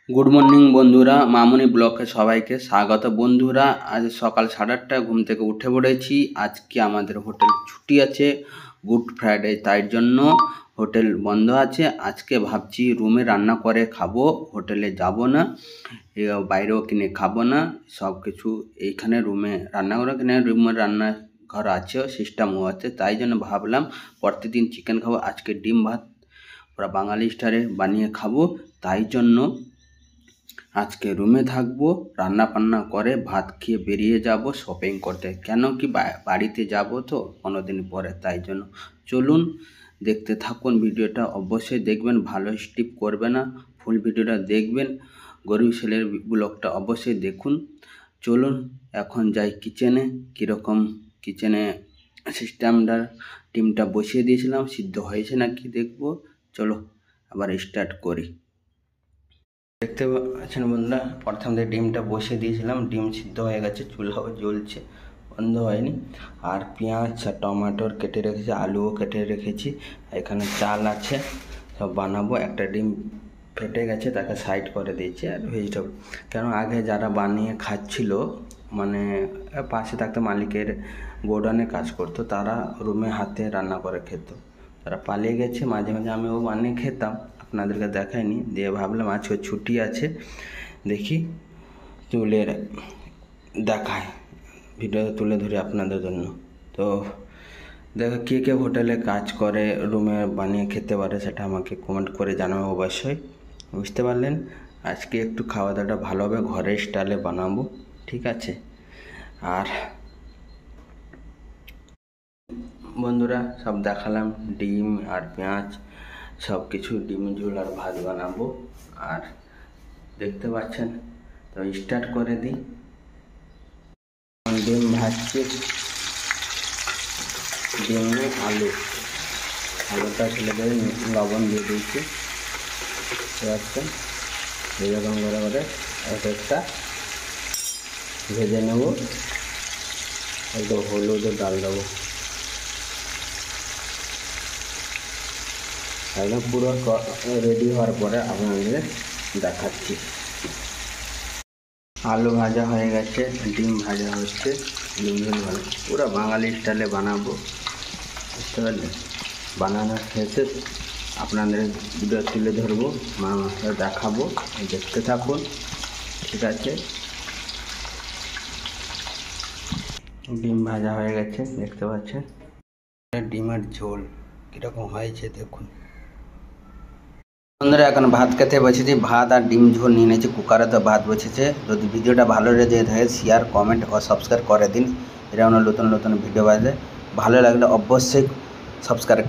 Good morning বন্ধুরা, মামুনি ব্লগে সবাইকে স্বাগত। বন্ধুরা, আজ সকাল 8:30 ঘুম থেকে উঠে পড়েছি। আজকে আমাদের হোটেল ছুটি আছে, গুড ফ্রাইডে, তাই জন্য হোটেল বন্ধ আছে। আজকে ভাবছি রুমে রান্না করে খাবো, হোটেলে যাব না, বাইরেও কিনে খাবো না। সব কিছু এইখানে রুমে রান্না করে, এখানে রুমের রান্না ঘর আছে, সিস্টেমও আছে। তাই জন্য ভাবলাম প্রতিদিন চিকেন খাবো, আজকে ডিম ভাত পুরো বাঙালি স্টাইলে বানিয়ে খাবো। তাই জন্য আজকে রুমে থাকবো, রান্না বান্না করে ভাত খেয়ে বেরিয়ে যাব শপিং করতে। কেন কি বাড়িতে যাব তো কোনোদিন পরে, তাই জন্য চলুন দেখতে থাকুন। ভিডিওটা অবশ্যই দেখবেন, ভালো স্কিপ করবে না, ফুল ভিডিওটা দেখবেন। গরিব ছেলের ব্লগটা অবশ্যই দেখুন। চলুন এখন যাই কিচেনে। কীরকম কিচেনে সিস্টেমটা, ডিমটা বসিয়ে দিয়েছিলাম, সিদ্ধ হয়েছে নাকি দেখবো। চলো আবার স্টার্ট করি। দেখতে পাচ্ছেন বন্ধুরা, প্রথম থেকে ডিমটা বসিয়ে দিয়েছিলাম, ডিম সিদ্ধ হয়ে গেছে, চুলাও জ্বলছে, বন্ধ হয়নি। আর পেঁয়াজ আর টমেটোর কেটে রেখেছি, আলুও কেটে রেখেছি, এখানে চাল আছে, সব বানাবো। একটা ডিম ফেটে গেছে, তাকে সাইড করে দিয়েছি। আর ভেজিটেবল, কেন আগে যারা বানিয়ে খাচ্ছিল, মানে পাশে থাকতো মালিকের গোডাউনে কাজ করতো, তারা রুমে হাতে রান্না করে খেত। তারা পালিয়ে গেছে, মাঝে মাঝে আমিও বানিয়ে খেতাম, আপনাদেরকে দেখাইনি। দিয়ে ভাবলাম আজকে ছুটি আছে, দেখি তুলে দেখায়, ভিডিও তুলে ধরি আপনাদের জন্য। তো দেখো কে কে হোটেলে কাজ করে রুমে বানিয়ে খেতে পারে, সেটা আমাকে কমেন্ট করে জানাবো অবশ্যই। বুঝতে পারলেন, আজকে একটু খাওয়া দাওয়াটা ভালোভাবে ঘরের স্টাইলে বানাবো, ঠিক আছে। আর বন্ধুরা সব দেখালাম, ডিম আর পেঁয়াজ সব কিছু, ডিম ঝোল আর ভাত বানাবো। আর দেখতে পাচ্ছেন, তো স্টার্ট করে দিই। ডিম ভাজছি, ডিমে আলুটা ছেলে দিয়ে লবণ দিয়ে দিয়েছি, পাচ্ছেন এরকম করে একটা ভেজে নেব। একটু হলুদও ডাল দেবো, একদম পুরো রেডি হওয়ার পরে আপনাদের দেখাচ্ছি। আলু ভাজা হয়ে গেছে, ডিম ভাজা হচ্ছে, ডিম ভাজা পুরো বাঙালি স্টাইলে বানাবো, বুঝতে পারলেন। বানানোর শেষে আপনাদের ভিডিও তুলে ধরবো, মশলা দেখাবো, দেখতে থাকুন, ঠিক আছে। ডিম ভাজা হয়ে গেছে, দেখতে পাচ্ছেন। ডিমের ঝোল কীরকম হয়েছে দেখুন। বন্ধুরা এখন ভাত খেতে বসেছি, ভাত আর ডিম ঝোল নিয়ে নিয়েছি কুকারে, তো ভাত বসেছে। যদি ভিডিওটা ভালো লেগে থাকে শেয়ার, কমেন্ট ও সাবস্ক্রাইব করে দিন। এরকম নতুন নতুন ভিডিও বাজে, ভালো লাগলে অবশ্যই সাবস্ক্রাইব